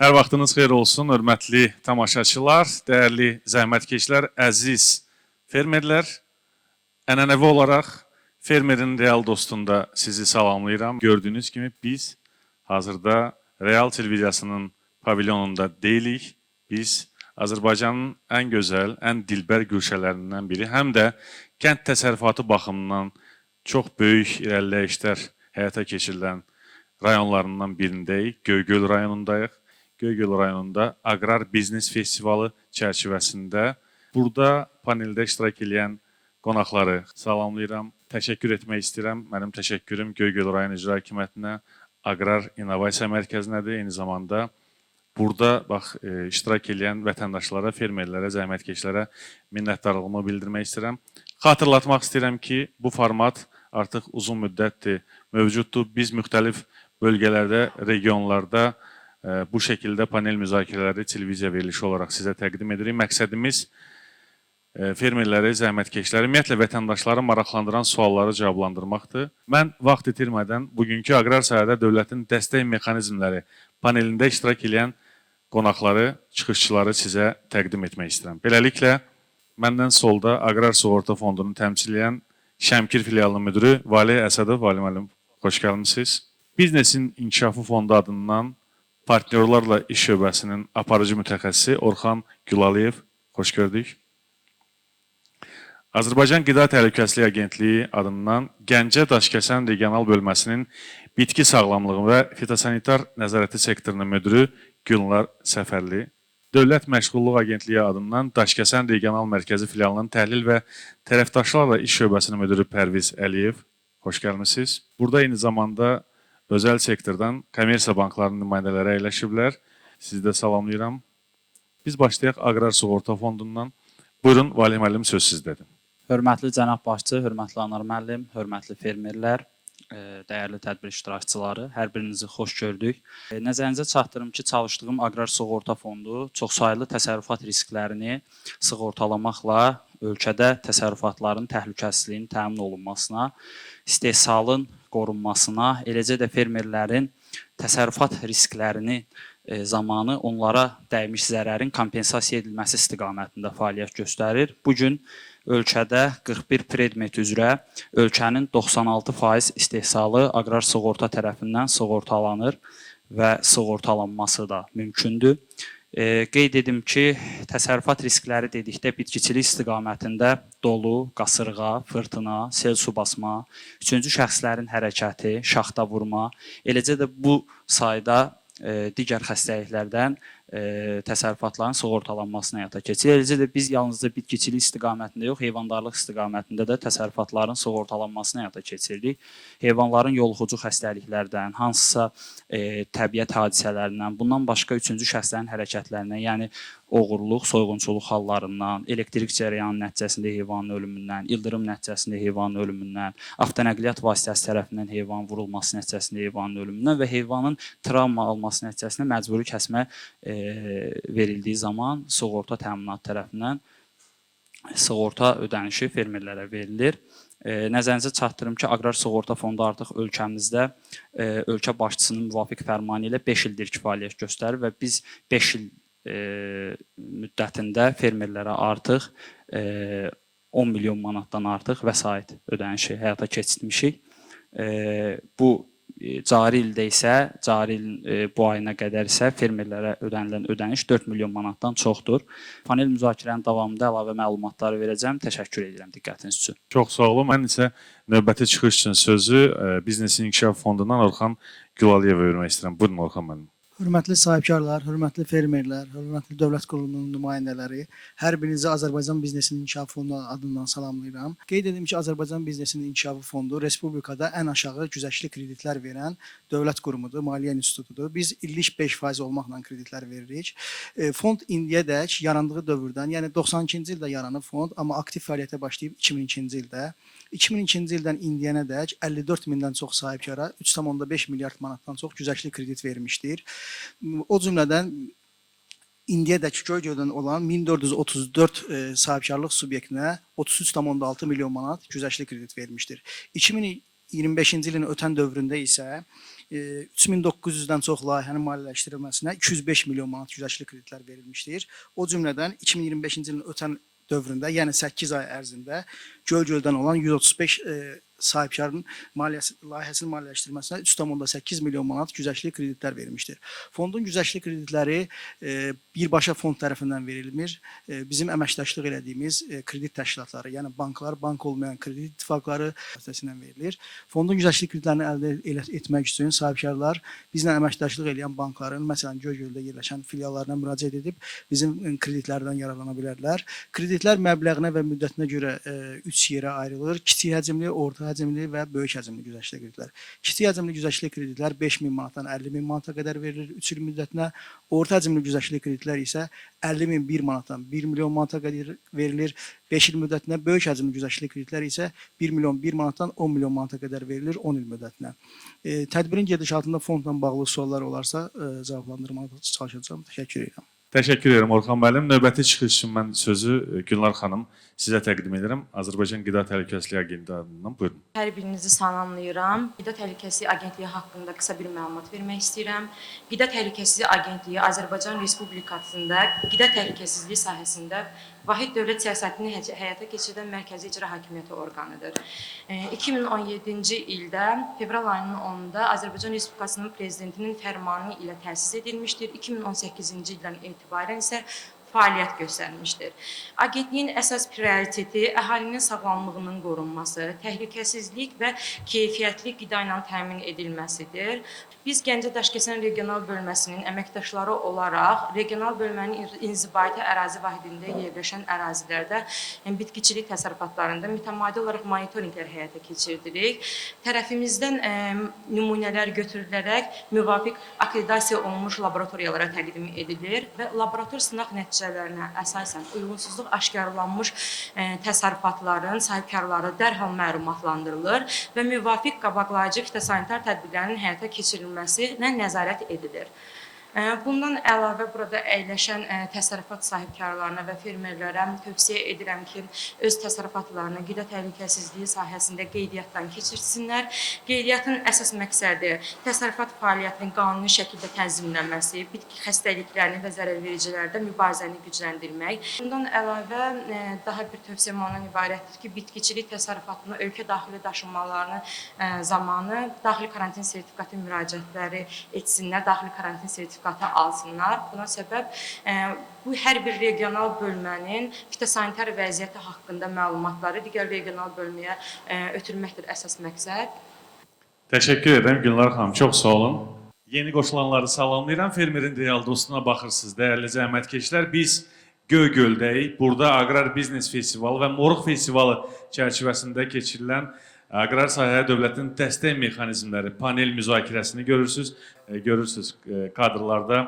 Hər vaxtınız xeyir olsun, hörmətli tamaşaçılar, dəyərli zəhmətkeşlər, əziz fermerlər. Ənənəvi olaraq Fermerin Real dostunda sizi salamlayıram. Gördüyünüz kimi biz hazırda Real televiziyasının pavilyonunda deyilik. Biz Azərbaycanın ən gözəl, ən dilbər güşələrindən biri, həm də kənd təsərrüfatı baxımından çox böyük irəliləyişlər həyata keçirilən rayonlarından birindəyik. Göygöl rayonundayıq. Göygöl rayonunda Aqrar Biznes Festivalı çərçivəsində burada paneldə iştirak edən qonaqları salamlayıram. Təşəkkür etmək istəyirəm. Mənim təşəkkürüm Göygöl rayon icra hakimiyyətinə, Aqrar İnnovasiya Mərkəzinədir. Eyni zamanda burada iştirak edən vətəndaşlara, fermerlərə, zəhmətkeşlərə minnətdarlığımı bildirmək istəyirəm. Xatırlatmaq istəyirəm ki, bu format artıq uzun müddətdir mövcuddur. Biz müxtəlif bölgələrdə, regionlarda bu şəkildə panel müzakirələri televiziya verilişi olaraq sizə təqdim edirik. Məqsədimiz fermerləri, zəhmətkeşləri, ümumiyyətlə vətəndaşları maraqlandıran sualları cavablandırmaqdır. Mən vaxt itirmədən bugünkü aqrar sahədə dövlətin dəstək mexanizmləri panelində iştirak edən qonaqları, çıxışçıları sizə təqdim etmək istəyirəm. Beləliklə, məndən solda Aqrar Sığorta Fondunu təmsil edən Şəmkir filialının müdürü Vali Əsədov. Vali müəllim, xoş gəlmisiniz. Biznesin İnkişafı Fondu adından partnyorlarla iş şöbəsinin aparıcı mütəxəssisi Orxan Gülaliyev, xoş gördük. Azərbaycan Qida Təhlükəsizliyi Agentliyi adından Gəncə Daşkəsən regional bölməsinin bitki sağlamlığı və fitosanitar nəzarəti sektorunun müdürü Gülnar Səfərli. Dövlət Məşğulluq Agentliyi adından Daşkəsən regional mərkəzi filialının təhlil və tərəfdaşlarla iş şöbəsinin müdürü Pərviz Əliyev, xoş gəlmisiniz. Burada eyni zamanda özəl sektordan kommersiya banklarının nümayəndələri əyləşiblər. Sizi də salamlayıram. Biz başlayaq Aqrar Sığorta Fondundan. Buyurun, Vali müəllim, söz sizdədir. Hörmətli cənab başçı, hörmətli Anar müəllim, hörmətli fermerlər, dəyərli tədbir iştirakçıları, hər birinizi xoş gördük. Nəzərinizə çatdırım ki, çalışdığım Aqrar Sığorta Fondu çoxsaylı təsərrüfat risklərini sığortalamaqla ölkədə təsərrüfatların təhlükəsizliyinin təmin olunmasına, istehsalın qorunmasına, eləcə də fermerlərin təsərrüfat risklərini zamanı onlara dəymiş zərərin kompensasiya edilməsi istiqamətində fəaliyyət göstərir. Bugün ölkədə 41 predmet üzrə ölkənin 96% istehsalı aqrar sığorta tərəfindən sığortalanır və sığortalanması da mümkündür. Qeyd edim ki, təsərrüfat riskləri dedikdə bitkiçilik istiqamətində dolu, qasırğa, fırtına, sel su basma, üçüncü şəxslərin hərəkəti, şaxta vurma, eləcə də bu sayda digər xəstəliklərdən təsərrüfatların sığortalanmasına həyata keçirir. Eləcə də biz yalnızca bitkiçilik istiqamətində yox, heyvandarlıq istiqamətində də təsərrüfatların sığortalanmasına həyata keçiririk. Heyvanların yoluxucu xəstəliklərdən, hansısa təbiət hadisələrindən, bundan başqa üçüncü şəxslərin hərəkətlərindən, yəni oğurluq, soyğunçuluq hallarından, elektrik cərəyanı nəticəsində heyvanın ölümündən, ildırım nəticəsində heyvanın ölümündən, avtonəqliyyat vasitəsi tərəfindən heyvanın vurulması nəticəsində heyvanın ölümündən və heyvanın travma alması nəticəsində məcburi kəsmə verildiyi zaman sığorta təminatı tərəfindən sığorta ödənişi fermerlərə verilir. Nəzərinizə çatdırım ki, Aqrar Sığorta Fondu artıq ölkəmizdə ölkə başçısının müvafiq fərmanı ilə 5 ildir ki, fəaliyyət göstərir və biz 5 il müddətində fermerlərə artıq 10 milyon manatdan artıq vəsait ödənişi həyata keçirmişik. Bu cari ildə isə, cari il bu ayına qədər isə fermerlərə ödənilən ödəniş 4 milyon manatdan çoxdur. Panel müzakirənin davamında əlavə məlumatları verəcəm. Təşəkkür edirəm diqqətiniz üçün. Çox sağ olun. Mən isə növbəti çıxış üçün sözü Biznesin İnkişafı Fondundan Orxan Gülaliyevə vermək istəyirəm. Buyurun, Orxan müəllim. Hörmətli sahibkarlar, hörmətli fermerlər, hörmətli dövlət qurumunun nümayəndələri, hər birinizi Azərbaycan Biznesinin İnkişafı Fondu adından salamlayıram. Qeyd edim ki, Azərbaycan Biznesinin İnkişafı Fondu Respublikada ən aşağı güzəştli kreditlər verən dövlət qurumudur, maliyyə institutudur. Biz illik 5% olmaqla kreditlər veririk. Fond indiyədək yarandığı dövrdən, yəni 92-ci ildə yaranıb fond, amma aktiv fəaliyyətə başlayıb 2002-ci ildə. 2002-ci ildən indiyənədək 54 mindən çox sahibkara 3,5 milyard manatdan çox güzəştli kredit vermişdir. O cümlədən indiyədək Göygöldən olan 1434 sahibkarlıq subyektinə 33,6 milyon manat güzəştli kredit vermişdir. 2025-ci ilin ötən dövründə isə 3900-dən çox layihənin maliyyələşdirilməsinə 205 milyon manat güzəştli kreditlər verilmişdir. O cümlədən 2025-ci ilin ötən dövründə, yəni 8 ay ərzində Göygöldən olan 135 sahibkarın layihəsinin maliyyələşdirilməsinə 3,8 milyon manat güzəştli kreditlər verilmişdir. Fondun güzəştli kreditləri birbaşa fond tərəfindən verilmir. Bizim əməkdaşlıq elədiyimiz kredit təşkilatları, yəni banklar, bank olmayan kredit ittifaqları vasitəsilə verilir. Fondun güzəştli kreditlərini əldə etmək üçün sahibkarlar bizlə əməkdaşlıq edən bankların, məsələn Göygöldə yerləşən filiallarına müraciət edib bizim kreditlərdən yararlana bilərlər. Kreditlər məbləğinə və müddətinə görə 3 yerə ayrılır. Kiçik həcmli, orta həcmli və böyük həcmli güzəştli kreditlər. Kiçik həcmli güzəştli kreditlər 5000 manatdan 50000 manata qədər verilir 3 il müddətinə. Orta həcmli güzəştli kreditlər isə 50000 manatdan 1 milyon manata qədər verilir 5 il müddətinə. Böyük həcmli güzəştli kreditlər isə 1 milyon 1 manatdan 10 milyon manata qədər verilir 10 il müddətinə. Tədbirin gedişatında fondla bağlı suallar olarsa cavablandırmağa çalışacağam. Təşəkkür edirəm. Təşəkkür edirəm Orxan müəllim. Növbəti çıxış üçün mən sözü Gülnar xanım sizə təqdim edirəm. Azərbaycan Qida Təhlükəsizliyi Agentliyindən buyurun. Hər birinizi salamlayıram. Qida Təhlükəsizliyi Agentliyi haqqında qısa bir məlumat vermək istəyirəm. Qida Təhlükəsizliyi Agentliyi Azərbaycan Respublikasında qida təhlükəsizliyi sahəsində vahid dövlət siyasətini həyata keçirən mərkəzi icra hakimiyyəti orqanıdır. 2017-ci ildə fevral ayının 10-da Azərbaycan Respublikasının prezidentinin fərmanı ilə təsis edilmişdir. 2018-ci ildən etibarən isə fəaliyyət göstərmişdir. Agentliyin əsas prioriteti əhalinin sağlamlığının qorunması, təhlükəsizlik və keyfiyyətli qida ilə təmin edilməsidir. Biz Gəncə Daşkəsən regional bölməsinin əməkdaşları olaraq regional bölmənin inzibati ərazi vahidində yerləşən ərazilərdə bitkiçilik təsərrüfatlarında mütəmadi olaraq monitorinqlər həyata keçirdirik. Tərəfimizdən nümunələr götürülərək müvafiq akkreditasiya olunmuş laboratoriyalara təqdim edilir və laborator sınaq nəticələrinə əsasən uyğunsuzluq aşkarlanmış təsərrüfatların sahibkarları dərhal məlumatlandırılır və müvafiq qabaqlayıcı fitosanitar tədbirlərinin həyata keçirilməsinə nəzarət edilir. Bundan əlavə burada əyləşən təsərrüfat sahibkarlarına və fermerlərə tövsiyə edirəm ki, öz təsərrüfatlarını qida təhlükəsizliyi sahəsində qeydiyyatdan keçirsinlər. Qeydiyyatın əsas məqsədi təsərrüfat fəaliyyətinin qanuni şəkildə tənzimlənməsi, bitki xəstəliklərini və zərərvericilərdə mübarizəni gücləndirmək. Bundan əlavə daha bir tövsiyəm ondan ibarətdir ki, bitkiçilik təsərrüfatını ölkə daxili daşınmalarını zamanı daxili karantin sertifikatı müraciətləri etsinlər, daxili karantin sertifikatı alsınlar. Buna səbəb bu hər bir regional bölmənin fitosanitar vəziyyəti haqqında məlumatları digər regional bölməyə ötürməkdir əsas məqsəd. Təşəkkür edirəm Gülnar xanım, çox sağ olun. Yeni qoşulanları salamlayıram. Fermerin real dostuna baxırsınız, dəyərli zəhmətkeşlər. Biz Göygöldəyik. Burada Aqrar Biznes Festivalı və Moruq Festivalı çərçivəsində keçirilən aqrar sahəyə dövlətin dəstək mexanizmləri panel müzakirəsini görürsünüz. Görürsünüz kadrlarda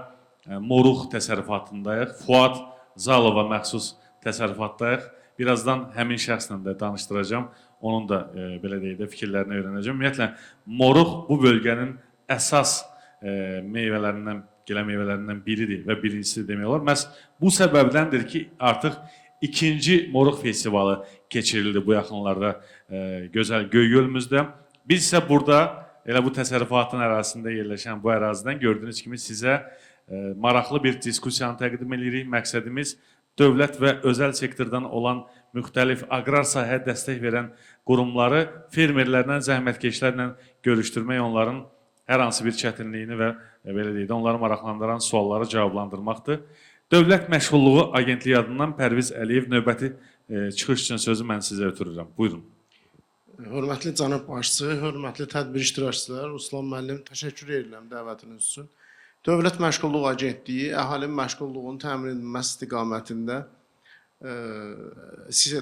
Moruq təsərrüfatındayıq. Fuad Zalova məxsus təsərrüfatdayıq. Birazdan həmin şəxslə də danışdıracağam. Onun da belə deyək də fikirlərini öyrənəcəm. Ümumiyyətlə Moruq bu bölgənin əsas meyvələrindən, gilə meyvələrindən biridir və birincisi demək olar. Məhz bu səbəbdəndir ki, artıq ikinci Moruq Festivalı keçirildi bu yaxınlarda gözəl Göygölümüzdə. Biz isə burada elə bu təsərrüfatın ərazisində yerləşən bu ərazidən gördüyünüz kimi sizə maraqlı bir diskussiyanı təqdim edirik. Məqsədimiz dövlət və özəl sektordan olan müxtəlif aqrar sahəyə dəstək verən qurumları fermerlərlə, zəhmətkeşlərlə görüşdürmək, onların hər hansı bir çətinliyini və belə deyək də onları maraqlandıran sualları cavablandırmaqdır. Dövlət Məşğulluğu Agentliyi adından Pərviz Əliyev növbəti çıxış üçün sözü mən sizə ötürürəm. Buyurun. Hörmətli cənab başçı, hörmətli tədbir iştirakçıları, Ruslan müəllim, təşəkkür edirəm dəvətiniz üçün. Dövlət Məşğulluğu Agentliyi əhalinin məşğulluğunun təmin edilməsi istiqamətində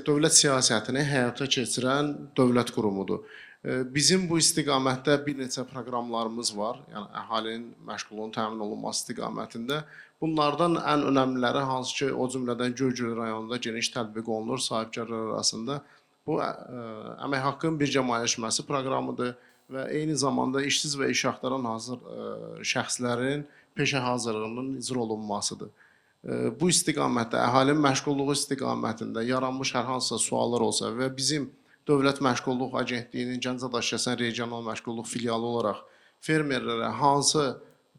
dövlət siyasətini həyata keçirən dövlət qurumudur. Bizim bu istiqamətdə bir neçə proqramlarımız var, yəni əhalinin məşğulluğunun təmin olunması istiqamətində. Bunlardan ən önəmliləri hansı ki, o cümlədən Göygöl rayonunda geniş tətbiq olunur sahibkarlar arasında. Bu əmək haqqının birgə maliyyələşməsi proqramıdır və eyni zamanda işsiz və iş axtaran hazır şəxslərin peşə hazırlığının icra olunmasıdır. Bu istiqamətdə əhalinin məşğulluğu istiqamətində yaranmış hər hansısa suallar olsa və bizim Dövlət Məşğulluq Agentliyinin Gəncə Daşkəsən Regional Məşğulluq filialı olaraq fermerlərə hansı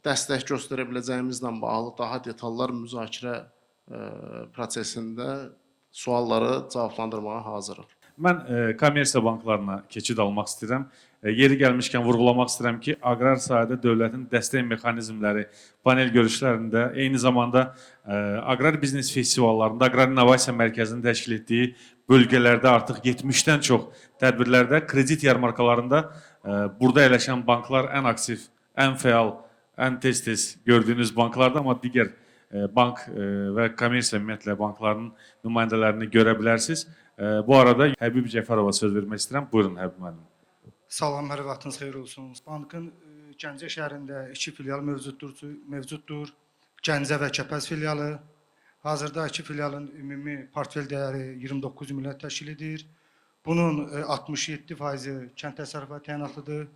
dəstək göstərə biləcəyimizlə bağlı daha detallar müzakirə prosesində sualları cavablandırmağa hazırıq. Mən kommersiya banklarına keçid almaq istəyirəm. Yeri gəlmişkən vurğulamaq istəyirəm ki, aqrar sahədə dövlətin dəstək mexanizmləri panel görüşlərində, eyni zamanda aqrar biznes festivallarında, aqrar innovasiya mərkəzinin təşkil etdiyi bölgələrdə artıq 70-dən çox tədbirlərdə, kredit yarmarkalarında burada yerləşən banklar ən aktiv, ən fəal, ən tez-tez gördüyünüz banklardır, amma digər bank və kommersiya ümumiyyətlə banklarının nümayəndələrini görə bilərsiniz. Bu arada Həbib Cəfərova söz vermək istəyirəm. Buyurun Həbib müəllim. Salam, hər vaxtınız xeyir olsun. Bankın Gəncə şəhərində 2 filial mövcuddur. Gəncə və Kəpəz filialı. Hazırda 2 filialın ümumi portfel dəyəri 29 milyon təşkil edir. Bunun 67%-i kənd təsərrüfatı təyinatlıdır.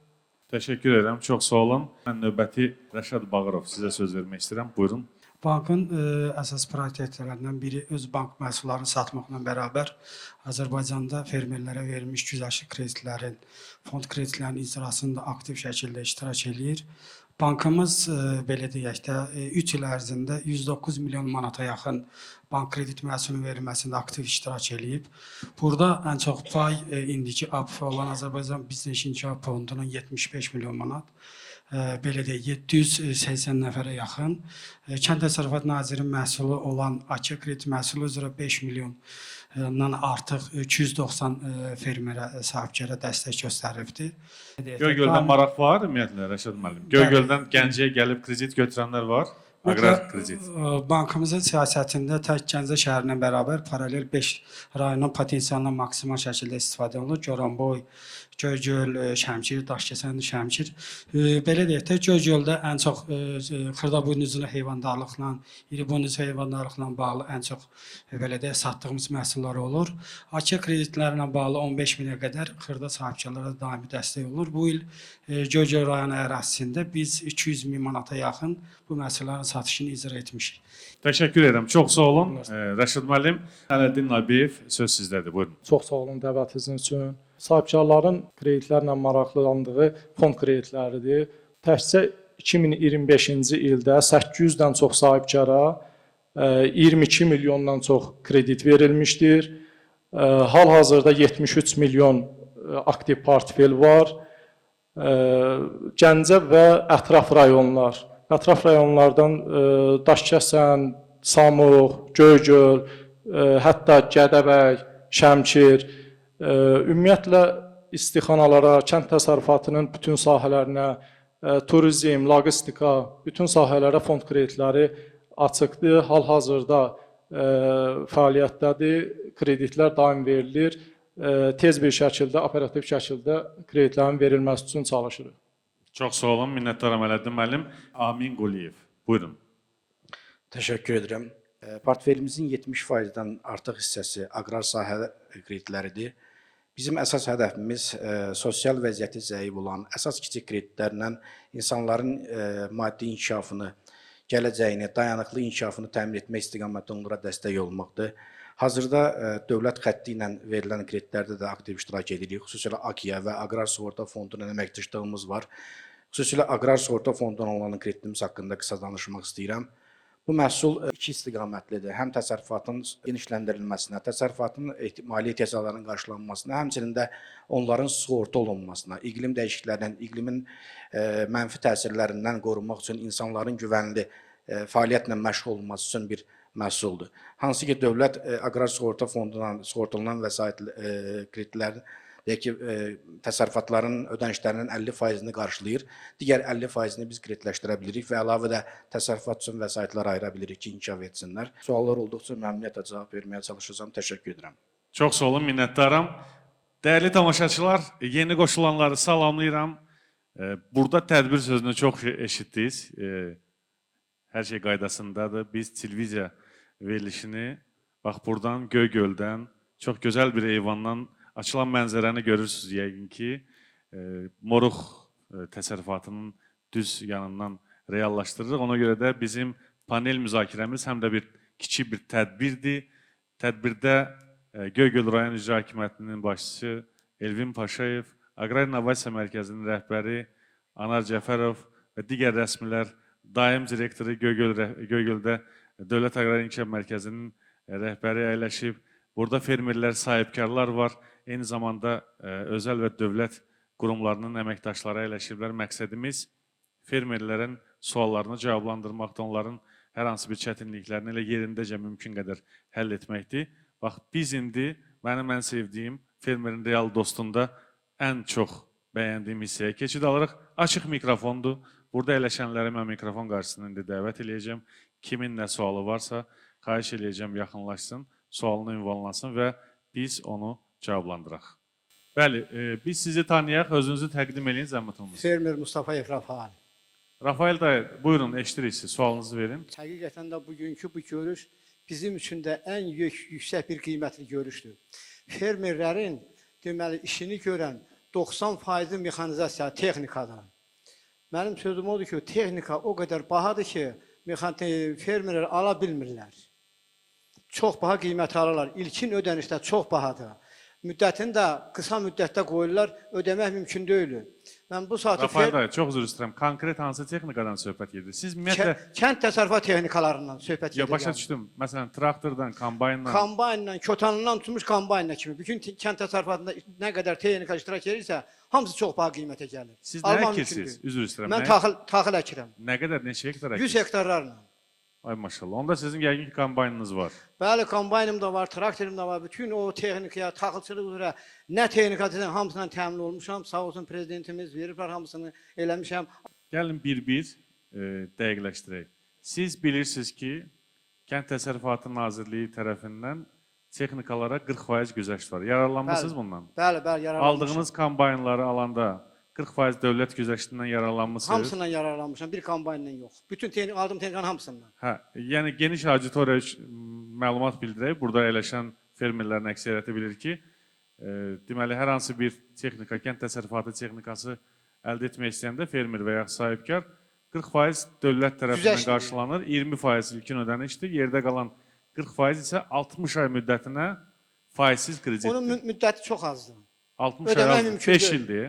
Təşəkkür edirəm. Çox sağ olun. Mən növbəti Rəşad Bağırov sizə söz vermək istəyirəm. Buyurun. Bankın əsas prioritetlərindən biri öz bank məhsullarını satmaqla bərabər Azərbaycanda fermerlərə verilmiş güzəştli kreditlərin, fond kreditlərinin icrasında aktiv şəkildə iştirak edir. Bankımız belə deyək də 3 il ərzində 109 milyon manata yaxın bank kredit məhsulunun verilməsində aktiv iştirak edib. Burada ən çox pay indiki APF olan Azərbaycan Biznes İnkişaf Fondunun 75 milyon manat, belə deyək 780 nəfərə yaxın, Kənd Təsərrüfatı Nazirinin məhsulu olan AKE kredit məhsulu üzrə 5 milyondan artıq 290 fermerə, sahibkara dəstək göstərilibdir. Göygöldən maraq var ümumiyyətlə Rəşad müəllim. Göygöldən Gəncəyə gəlib kredit götürənlər var. Aqrar kredit. Bankamızın siyasətində tək Gəncə şəhərinə bərabər paralel 5 rayonun potensialından maksimal şəkildə istifadə olunur. Goranboy, Göygöl, Şəmkir, Daşkəsən, Şəmkir. Belə deyək də, Göygöldə ən çox xırdabuynuzlu heyvandarlıqla, iri buynuzlu heyvandarlıqla bağlı ən çox belə deyək satdığımız məhsullar olur. AKE kreditlərlə bağlı 15 minə qədər xırda sahibkarlara daimi dəstək olur. Bu il Göygöl rayonu ərazisində biz 200 min manata yaxın bu məhsulların satışını icra etmişik. Təşəkkür edirəm. Çox sağ olun. Rəşad müəllim, Ələddin Nabiyev söz sizdədir. Buyurun. Çox sağ olun dəvətiniz üçün. Sahibkarların kreditlərlə maraqlandığı fond kreditləridir. Təkcə 2025-ci ildə 800-dən çox sahibkara 22 milyondan çox kredit verilmişdir. Hal-hazırda 73 milyon aktiv portfel var. Gəncə və ətraf rayonlar. Ətraf rayonlardan Daşkəsən, Samux, Göygöl, hətta Gədəbəy, Şəmkir, ümumiyyətlə istixanalara, kənd təsərrüfatının bütün sahələrinə, turizm, logistika, bütün sahələrə fond kreditləri açıqdır. Hal-hazırda fəaliyyətdədir, kreditlər daim verilir. Tez bir şəkildə, operativ şəkildə kreditlərin verilməsi üçün çalışırıq. Çox sağ olun, minnətdaram Ələddin müəllim. Amin Quliyev, buyurun. Təşəkkür edirəm. Portfelimizin 70%-dən artıq hissəsi aqrar sahə kreditləridir. Bizim əsas hədəfimiz sosial vəziyyəti zəif olan, əsas kiçik kreditlərlə insanların maddi inkişafını, gələcəyini, dayanıqlı inkişafını təmin etmək istiqamətində onlara dəstək olmaqdır. Hazırda dövlət xətti ilə verilən kreditlərdə də aktiv iştirak edirik. Xüsusilə AKİA və Aqrar Sığorta Fonduna əməkdaşlığımız var. Xüsusilə Aqrar Sığorta Fonduna olan kreditimiz haqqında qısa danışmaq istəyirəm. Bu məhsul iki istiqamətlidir. Həm təsərrüfatın genişləndirilməsinə, təsərrüfatın maliyyə ehtiyaclarının qarşılanmasına, həmçinin də onların sığorta olunmasına, iqlim dəyişikliklərindən, iqlimin mənfi təsirlərindən qorunmaq üçün insanların güvənli fəaliyyətlə məşğul olması üçün bir məhsuldur. Hansı ki, dövlət Aqrar Sığorta Fondundan sığortalanan vəsait kreditlərin təsərrüfatların ödənişlərinin 50%-ni qarşılayır. Digər 50%-ni biz kreditləşdirə bilirik və əlavə də təsərrüfat üçün vəsaitlər ayıra bilirik ki, inkişaf etsinlər. Suallar olduqca məmnuniyyətlə cavab verməyə çalışacağam. Təşəkkür edirəm. Çox sağ olun, minnətdaram. Dəyərli tamaşaçılar, yeni qoşulanları salamlayıram. Burada tədbir sözünü çox eşitdiniz. Hər şey qaydasındadır. Biz televiziya verilişini bax buradan Göygöldən çox gözəl bir eyvandan açılan mənzərəni görürsünüz yəqin ki. Moruq təsərrüfatının düz yanından reallaşdırırıq. Ona görə də bizim panel müzakirəmiz həm də bir kiçik bir tədbirdir. Tədbirdə Göygöl rayon icra hakimiyyətinin başçısı Elvin Paşayev, Aqrar İnnovasiya Mərkəzinin rəhbəri Anar Cəfərov və digər rəsmilər, daim direktoru Göygöldə Dövlət Aqrar İnkişaf Mərkəzinin rəhbəri əyləşib. Burada fermerlər, sahibkarlar var. Eyni zamanda özəl və dövlət qurumlarının əməkdaşları əyləşiblər. Məqsədimiz fermerlərin suallarını cavablandırmaqda, onların hər hansı bir çətinliklərini elə yerindəcə mümkün qədər həll etməkdir. Bax, biz indi mənim ən sevdiyim fermerin real dostunda ən çox bəyəndiyim hissəyə keçid alırıq. Açıq mikrofondur. Burada əyləşənləri mən mikrofon qarşısında indi dəvət edəcəm. Kimin nə sualı varsa, xahiş edəcəm yaxınlaşsın, sualını ünvanlasın və biz onu cavablandıraq. Bəli, biz sizi tanıyaq, özünüzü təqdim edin, zəhmət olmasın. Fermer Mustafayev Rafael. Rafael dayı, buyurun, eşidirik siz, sualınızı verin. Həqiqətən də bugünkü bu görüş bizim üçün də ən yüksək bir qiymətli görüşdür. Fermerlərin deməli işini görən 90% mexanizasiya, texnikadan. Mənim sözüm odur ki, texnika o qədər bahadır ki, fermerlər ala bilmirlər. Çox baha qiymət alırlar. İlkin ödənişdə çox bahadır. Müddətini də qısa müddətdə qoyurlar, ödəmək mümkün deyil. Mən bu saatı Rafael dayı, çox üzr istəyirəm. Konkret hansı texnikadan söhbət gedir? Siz ümumiyyətlə... Kənd təsərrüfat texnikalarından söhbət gedir. Başa düşdüm. Məsələn, traktordan, kombayndan... Kombaynla, kötanından tutmuş kombaynla kimi. Bütün kənd təsərrüfatında nə qədər texnika iştirak edirsə, hamısı çox baha qiymətə gəlir. Siz nə əkirsiniz? Üzr istəyirəm. Mən taxıl əkirəm. Nə qədər, neçə hektar əkirsiniz? 100 hektarlarla. Ay maşallah. Onda sizin yəqin ki, kombaynınız var. Bəli, kombaynım da var, traktorum da var. Bütün o texnikaya, taxılçılıq üzrə nə texnikasından hamısından təmin olmuşam. Sağ olsun prezidentimiz veriblər hamısını eləmişəm. Gəlin bir-bir dəqiqləşdirək. Siz bilirsiniz ki, Kənd Təsərrüfatı Nazirliyi tərəfindən texnikalara 40% güzəşt var. Yararlanmışsınız bundan? Bəli, yararlanmışam. Aldığınız kombaynları alanda 40% dövlət güzəştindən yararlanmışsınız? Hamısından yararlanmışam, bir kombaynla yox. Bütün aldığım texnikanın hamısından. Hə, yəni geniş auditoriya məlumat bildirək. Burada əyləşən fermerlərin əksəriyyəti bilir ki, deməli, hər hansı bir texnika, kənd təsərrüfatı texnikası əldə etmək istəyəndə fermer və ya sahibkar 40% dövlət tərəfindən qarşılanır, 20% ilkin ödənişdir, yerdə qalan 40% isə 60 ay müddətinə faizsiz kreditdir. Onun müddəti çox azdır. 60 ay az, 5 ildir.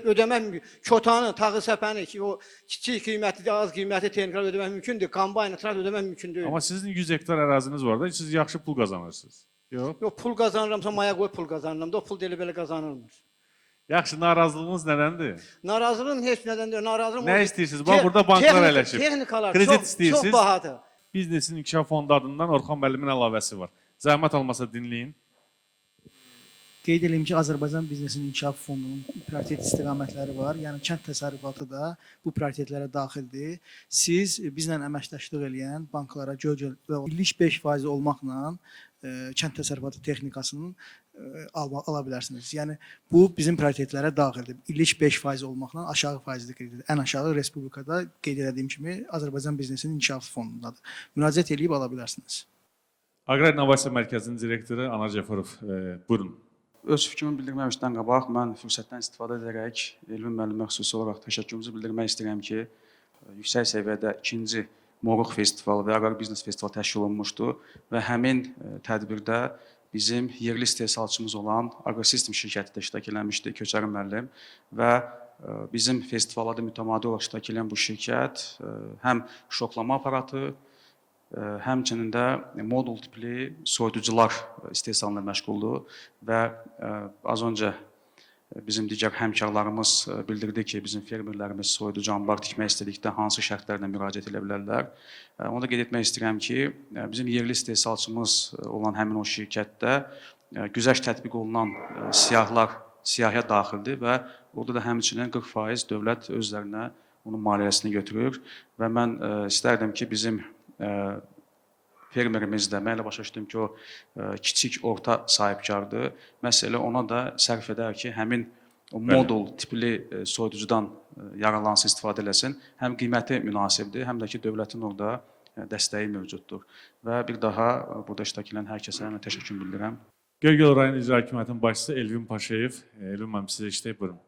Ödəmək mümkün. Çotanı, tağı səpəni ki, o kiçik qiymətli, az qiymətli texnikalar ödəmək mümkündür. Kombaynı, traktor ödəmək mümkün deyil. Amma sizin 100 hektar əraziniz var da, siz yaxşı pul qazanırsınız. Yox. Yox, pul qazanıramsa maya qoy pul qazanıram da, o pul elə belə qazanılmır. Yaxşı, narazılığınız nədəndir? Narazılığım heç nədəndir. Narazılığım nə istəyirsiniz? Bax, burada banklar əyləşib. Texnikalar kredit istəyirsiniz. Çox bahadır. Biznesin İnkişaf Fondu adından Orxan müəllimin əlavəsi var. Zəhmət olmasa dinləyin. Qeyd edim ki, Azərbaycan Biznesinin İnkişaf Fondunun prioritet istiqamətləri var. Yəni kənd təsərrüfatı da bu prioritetlərə daxildir. Siz bizlə əməkdaşlıq edən banklara Göygöl və illik 5% olmaqla kənd təsərrüfatı texnikasının ala bilərsiniz. Yəni bu bizim prioritetlərə daxildir. İllik 5% olmaqla aşağı faizli kredit. Ən aşağı respublikada qeyd etdiyim kimi Azərbaycan Biznesinin İnkişaf Fondundadır. Müraciət edib ala bilərsiniz. Aqrar İnnovasiya Mərkəzinin direktoru Anar Cəfərov, buyurun. Öz fikrimi bildirməmişdən qabaq, mən fürsətdən istifadə edərək Elvin müəllimə xüsusi olaraq təşəkkürümüzü bildirmək istəyirəm ki, yüksək səviyyədə ikinci Moruq Festivalı və Aqrar Biznes Festivalı təşkil olunmuşdu və həmin tədbirdə bizim yerli istehsalçımız olan Agrosistem şirkəti də iştirak eləmişdi, Köçəri müəllim və bizim festivalda mütəmadi olaraq iştirak edən bu şirkət həm şoklama aparatı, həmçinin də modul tipli soyuducular istehsalına məşğuldur və az öncə bizim digər həmkarlarımız bildirdi ki, bizim fermerlərimiz soyuducu anbar tikmək istədikdə hansı şərtlərlə müraciət edə bilərlər. Onu da qeyd etmək istəyirəm ki, bizim yerli istehsalçımız olan həmin o şirkətdə güzəşt tətbiq olunan siyahıya daxildir və orada da həmçinin 40% dövlət özlərinə onun maliyyəsini götürür və mən istərdim ki, bizim fermerimiz də, mən elə başa düşdüm ki, o kiçik orta sahibkardır. Məsələ ona da sərf edər ki, həmin o modul tipli soyuducudan yararlansın, istifadə eləsin. Həm qiyməti münasibdir, həm də ki, dövlətin orada dəstəyi mövcuddur. Və bir daha burada iştirak edən hər kəsə təşəkkür bildirirəm. Göygöl rayon İcra Hakimiyyətinin başçısı Elvin Paşayev. Elvin müəllim, sizə işləyib, buyurun.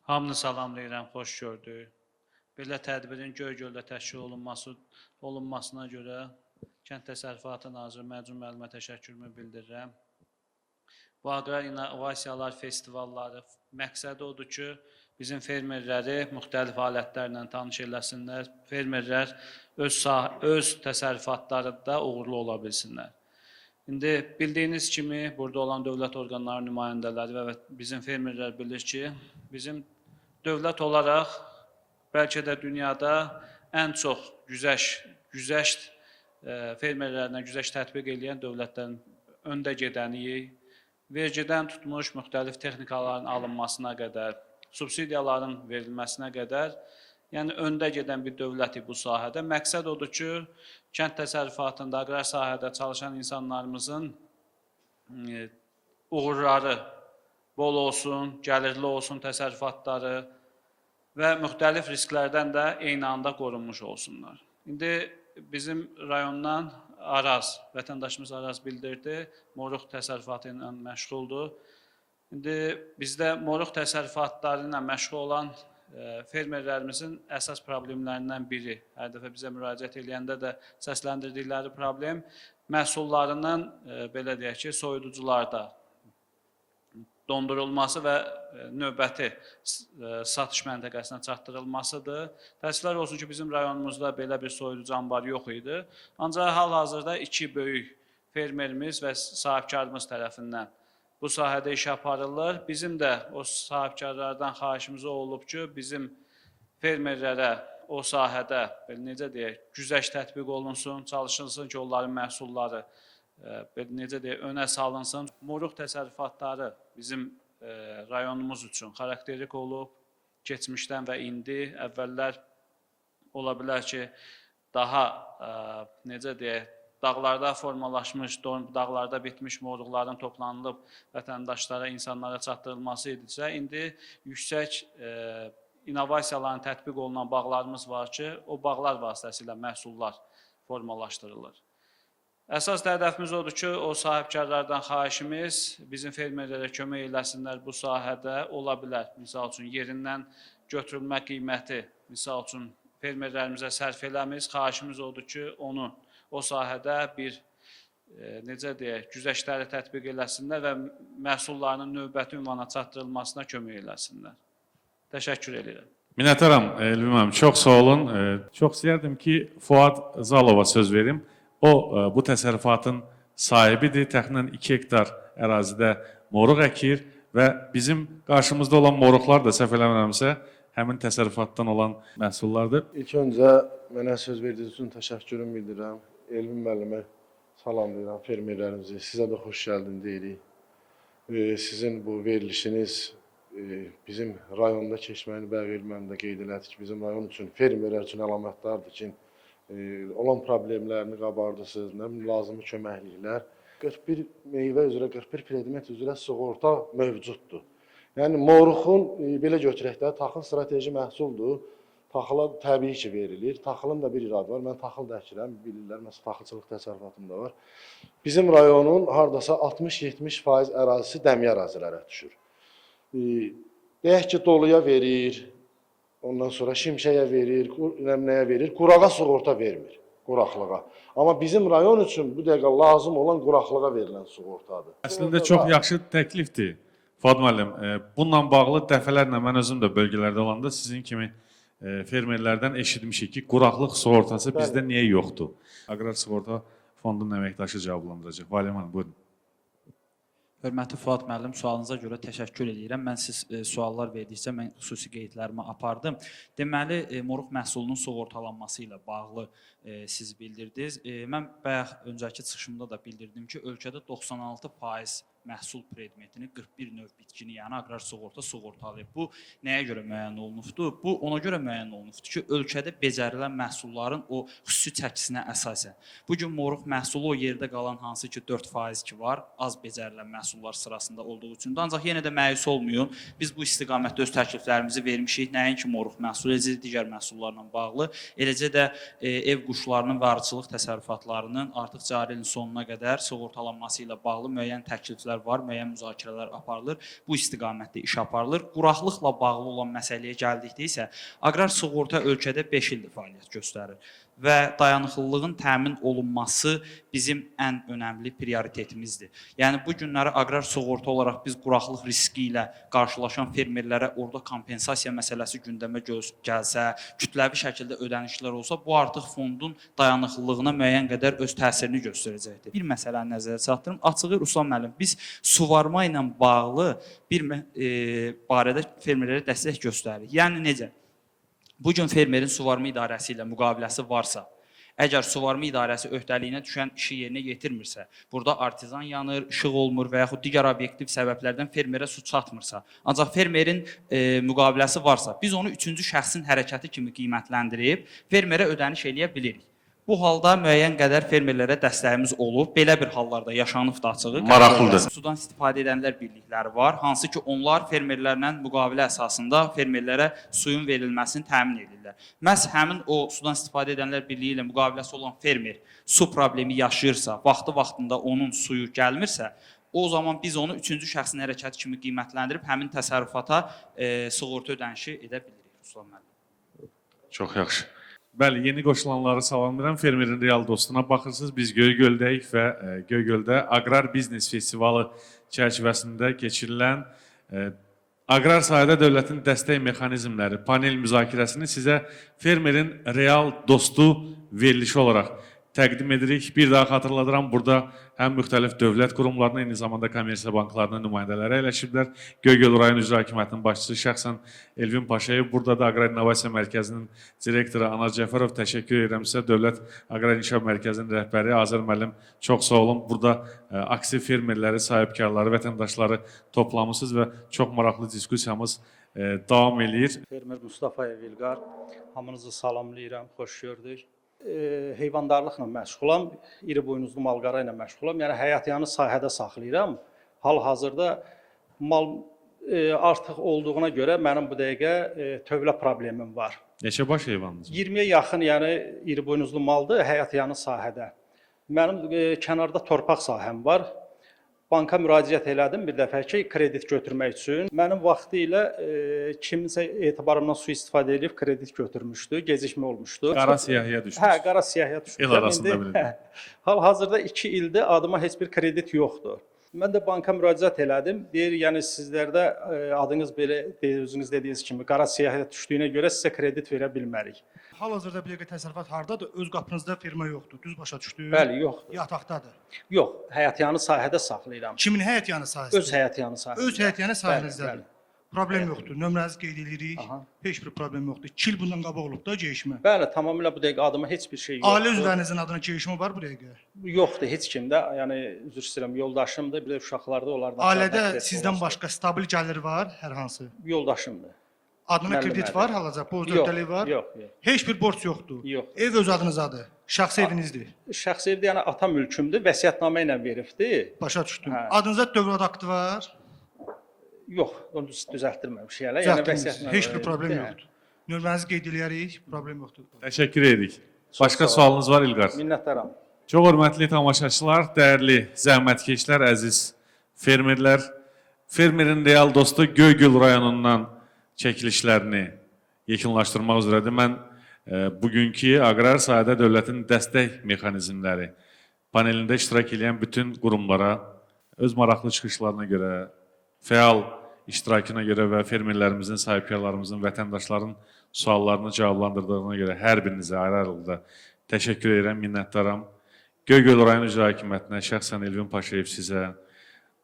Hamını salamlayıram, xoş gördük. Belə tədbirin Göygöldə təşkil olunmasına görə Kənd Təsərrüfatı Naziri Məcnun müəllimə təşəkkürümü bildirirəm. Bu aqrar innovasiyalar festivalları məqsədi odur ki, bizim fermerləri müxtəlif alətlərlə tanış eləsinlər. Fermerlər öz təsərrüfatlarında uğurlu ola bilsinlər. İndi bildiyiniz kimi burada olan dövlət orqanları nümayəndələri və bizim fermerlər bilir ki, bizim dövlət olaraq bəlkə də dünyada ən çox güzəşt fermerlərinə güzəşt tətbiq edən dövlətlərin öndə gedəniyik. Vergidən tutmuş müxtəlif texnikaların alınmasına qədər, subsidiyaların verilməsinə qədər, yəni öndə gedən bir dövlətik bu sahədə. Məqsəd odur ki, kənd təsərrüfatında, aqrar sahədə çalışan insanlarımızın uğurları bol olsun, gəlirli olsun təsərrüfatları və müxtəlif risklərdən də eyni anda qorunmuş olsunlar. İndi bizim rayondan Araz, vətəndaşımız Araz bildirdi, moruq təsərrüfatı ilə məşğuldur. İndi bizdə moruq təsərrüfatları ilə məşğul olan fermerlərimizin əsas problemlərindən biri, hər dəfə bizə müraciət edəndə də səsləndirdikləri problem məhsullarının, belə deyək ki, soyuducularda dondurulması və növbəti satış məntəqəsinə çatdırılmasıdır. Təəssüflər olsun ki, bizim rayonumuzda belə bir soyuducu anbarı yox idi. Ancaq hal-hazırda 2 böyük fermerimiz və sahibkarımız tərəfindən bu sahədə iş aparılır. Bizim də o sahibkarlardan xahişimiz olub ki, bizim fermerlərə o sahədə, necə deyək, güzəşt tətbiq olunsun, çalışılsın ki, onların məhsulları necə deyək, önə salınsın. Moruq təsərrüfatları bizim rayonumuz üçün xarakterik olub, keçmişdən və indi. Əvvəllər ola bilər ki, daha, necə deyək, dağlarda formalaşmış, dağlarda bitmiş moruqların toplanılıb vətəndaşlara, insanlara çatdırılması idisə, indi yüksək innovasiyaların tətbiq olunan bağlarımız var ki, o bağlar vasitəsilə məhsullar formalaşdırılır. Əsas hədəfimiz odur ki, o sahibkarlardan xahişimiz bizim fermerlərə kömək eləsinlər bu sahədə ola bilər. Misal üçün, yerindən götürülmə qiyməti, misal üçün, fermerlərimizə sərf eləmiz. Xahişimiz odur ki, onu o sahədə bir, necə deyək, güzəştləri tətbiq eləsinlər və məhsullarının növbəti ünvana çatdırılmasına kömək eləsinlər. Təşəkkür edirəm. Minnətdaram Elvin müəllim, çox sağ olun. Çox istəyərdim ki, Fuad Zalova söz verim. O, bu təsərrüfatın sahibidir. Təxminən 2 hektar ərazidə moruq əkir və bizim qarşımızda olan moruqlar da səhv eləmirəmsə, həmin təsərrüfatdan olan məhsullardır. İlk öncə mənə söz verdiyiniz üçün təşəkkürümü bildirirəm. Elvin müəllimə salamlayıram, fermerlərimizi. Sizə də xoş gəldin deyirik. Sizin bu verilişiniz bizim rayonda keçməyini bəyə elməni də qeyd elədik ki, bizim rayon üçün, fermerlər üçün əlamətdardır ki, olan problemlərini qabardısınız, nə lazımı köməkliklər. 41 meyvə üzrə, 41 predmet üzrə sığorta mövcuddur. Yəni, moruxun, belə götürək də, taxıl strateji məhsuldur. Taxıla təbii ki, verilir. Taxılın da bir iradı var. Mən taxıl da əkirəm, bilirlər, məsələn, taxılçılıq təsərrüfatımda var. Bizim rayonun haradasa 60-70% ərazisi dəmiyə ərazilərə düşür. Deyək ki, doluya verir, ondan sonra şimşəyə verir, nəyə verir, qurağa sığorta vermir, quraqlığa. Amma bizim rayon üçün bu dəqiqə lazım olan quraqlığa verilən sığortadır. Əslində çox yaxşı təklifdir. Fuad müəllim, bununla bağlı dəfələrlə mən özüm də bölgələrdə olanda sizin kimi fermerlərdən eşitmişik ki, quraqlıq sığortası bizdə niyə yoxdur? Aqrar Sığorta Fondunun əməkdaşı cavablandıracaq. Valiyyə müəllim, buyurun. Hörmətli Fuad müəllim, sualınıza görə təşəkkür edirəm. Mən siz suallar verdikcə mən xüsusi qeydlərimi apardım. Deməli, moruq məhsulunun sığortalanması ilə bağlı siz bildirdiniz. Mən bayaq öncəki çıxışımda da bildirdim ki, ölkədə 96% məhsul predmetini, 41 növ bitkini, yəni aqrar sığorta sığortalayıb. Bu nəyə görə müəyyən olunubdur? Bu ona görə müəyyən olunubdur ki, ölkədə becərilən məhsulların o xüsusi çəkisinə əsasən. Bugün moruq məhsulu o yerdə qalan hansı ki 4% ki var, az becərilən məhsullar sırasında olduğu üçündür. Ancaq yenə də məyus olmayın. Biz bu istiqamətdə öz təkliflərimizi vermişik. Nəinki moruq məhsulu, eləcə digər məhsullarla bağlı, eləcə də ev quşlarının və arıçılıq təsərrüfatlarının artıq cari ilin sonuna qədər sığortalanması ilə bağlı müəyyən təkliflər var, müəyyən müzakirələr aparılır. Bu istiqamətdə iş aparılır. Quraqlıqla bağlı olan məsələyə gəldikdə isə aqrar sığorta ölkədə 5 ildir fəaliyyət göstərir. və dayanıqlılığın təmin olunması bizim ən önəmli prioritetimizdir. Yəni bu günləri aqrar sığorta olaraq biz quraqlıq riski ilə qarşılaşan fermerlərə orada kompensasiya məsələsi gündəmə gəlsə, kütləvi şəkildə ödənişlər olsa, bu artıq fondun dayanıqlılığına müəyyən qədər öz təsirini göstərəcəkdir. Bir məsələni nəzərə çatdırım. Açığı Ruslan müəllim, biz suvarma ilə bağlı bir barədə fermerlərə dəstək göstəririk. Yəni necə? Bu gün fermerin suvarma idarəsi ilə müqaviləsi varsa, əgər suvarma idarəsi öhdəliyinə düşən işi yerinə yetirmirsə, burada artizan yanır, işıq olmur və yaxud digər obyektiv səbəblərdən fermerə su çatmırsa, ancaq fermerin müqaviləsi varsa, biz onu üçüncü şəxsin hərəkəti kimi qiymətləndirib fermerə ödəniş eləyə bilirik. Bu halda müəyyən qədər fermerlərə dəstəyimiz olub. Belə bir hallarda yaşanıb da açığı. Maraqlıdır. Sudan istifadə edənlər birlikləri var. Hansı ki, onlar fermerlərlə müqavilə əsasında fermerlərə suyun verilməsini təmin edirlər. Məhz həmin o sudan istifadə edənlər birliyi ilə müqaviləsi olan fermer su problemi yaşayırsa, vaxtı-vaxtında onun suyu gəlmirsə, o zaman biz onu üçüncü şəxsin hərəkəti kimi qiymətləndirib həmin təsərrüfata sığorta ödənişi edə bilirik. Ruslan müəllim. Çox yaxşı. Bəli, yeni qoşulanları salamlayıram. Fermerin real dostuna baxırsınız. Biz Göygöldəyik və Göygöldə Aqrar Biznes Festivalı çərçivəsində keçirilən aqrar sahədə dövlətin dəstək mexanizmləri panel müzakirəsini sizə fermerin real dostu verilişi olaraq təqdim edirik. Bir daha xatırladıram, burada həm müxtəlif dövlət qurumlarının, eyni zamanda kommersiya banklarının nümayəndələri əyləşiblər. Göygöl rayon icra hakimiyyətinin başçısı şəxsən Elvin Paşayev, burada da Aqrar İnnovasiya Mərkəzinin direktoru Anar Cəfərov, təşəkkür edirəm sizə. Dövlət Aqrar İnkişaf Mərkəzinin rəhbəri Azər müəllim, çox sağ olun. Burada aktiv fermerləri, sahibkarları, vətəndaşları toplamısınız və çox maraqlı diskusiyamız davam edir. Fermer Mustafayev İlqar, hamınızı salamlayıram, xoş gördük. Heyvandarlıqla məşğulam, iri boynuzlu malqara ilə məşğulam. Yəni həyatyanı sahədə saxlayıram. Hal-hazırda mal artıq olduğuna görə mənim bu dəqiqə tövlə problemim var. Neçə baş heyvanınız var? 20-yə yaxın, yəni iri boynuzlu maldır həyatyanı sahədə. Mənim kənarda torpaq sahəm var. Banka müraciət elədim bir dəfə ki, kredit götürmək üçün. Mənim vaxtı ilə kiminsə etibarımdan sui-istifadə edib kredit götürmüşdü, gecikmə olmuşdu. Qara siyahıya düşmüş. Hə, qara siyahıya düşmüş. El arasında bilir. Hal-hazırda 2 ildir adıma heç bir kredit yoxdur. Mən də banka müraciət elədim. Deyir, yəni sizlərdə adınız belə özünüz dediyiniz kimi qara siyahıya düşdüyünə görə sizə kredit verə bilmərik. Hal-hazırda bir təsərrüfat hardadır? Öz qapınızda firma yoxdur. Düz başa düşdü? Bəli, yoxdur. Yataqdadır. Yox, həyatyanı sahədə saxlayıram. Kimin həyatyanı sahəsində? Öz həyatyanı sahəsində. Öz həyatyanı sahənizdədir. Problem yoxdur. Nömrənizi qeyd edirik. Heç bir problem yoxdur. 2 il bundan qabaq olub da geyişmə. Bəli, tamamilə bu dəqiqə adıma heç bir şey yoxdur. Ailə üzvlərinizin adına geyişmə var bu dəqiqə? Yoxdur, heç kimdə. Yəni üzr istəyirəm, yoldaşımdır, bir də uşaqlarda onlardan. Ailədə sizdən başqa stabil gəlir var hər hansı? Yoldaşımdır. Adına kredit var hal-hazırda, borc öhdəliyi var? Yox. Heç bir borc yoxdur. Yox. Ev öz adınızdadır. Şəxsi evinizdir. Şəxsi evdə yəni ata mülkümdür, vəsiyyətnamə ilə veribdi. Başa düşdüm. Adınızda dövlət aktı var? Yox, onu düzəltdirməmişik hələ. Yəni vəsiyyətnamə. Heç bir problem yoxdur. Nömrənizi qeyd eləyərik, problem yoxdur. Təşəkkür edirik. Başqa sualınız var İlqar? Minnətdaram. Çox hörmətli tamaşaçılar, dəyərli zəhmətkeşlər, əziz fermerlər. Fermerin real dostu Göygöl rayonundan çəkilişlərini yekunlaşdırmaq üzrədir. Mən bugünkü aqrar sahədə dövlətin dəstək mexanizmləri panelində iştirak edən bütün qurumlara öz maraqlı çıxışlarına görə, fəal iştirakına görə və fermerlərimizin, sahibkarlarımızın, vətəndaşların suallarını cavablandırdığına görə hər birinizə ayrı-ayrılıqda təşəkkür edirəm, minnətdaram. Göygöl rayon icra hakimiyyətinə, şəxsən Elvin Paşayev sizə,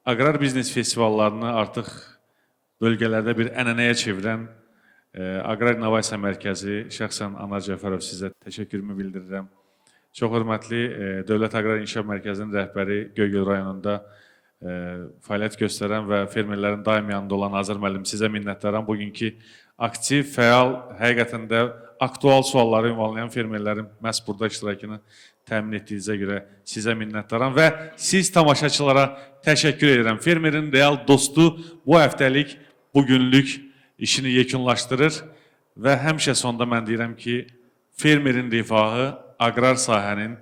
aqrar biznes festivallarını artıq bölgələrdə bir ənənəyə çevirən Aqrar İnnovasiya Mərkəzi, şəxsən Anar Cəfərov sizə təşəkkürümü bildirirəm. Çox hörmətli Dövlət Aqrar İnkişaf Mərkəzinin rəhbəri Göygöl rayonunda fəaliyyət göstərən və fermerlərin daim yanında olan Azər müəllim, sizə minnətdaram. Bugünkü aktiv, fəal, həqiqətən də aktual sualları ünvanlayan fermerlərin məhz burada iştirakını təmin etdiyinizə görə sizə minnətdaram və siz tamaşaçılara təşəkkür edirəm. Fermerin real dostu bu həftəlik, bugünlük işini yekunlaşdırır və həmişə sonda mən deyirəm ki, fermerin rifahı aqrar sahənin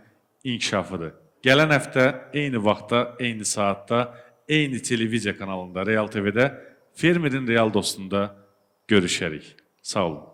inkişafıdır. Gələn həftə eyni vaxtda, eyni saatda, eyni televiziya kanalında, Real TV-də fermerin real dostunda görüşərik. Sağ olun.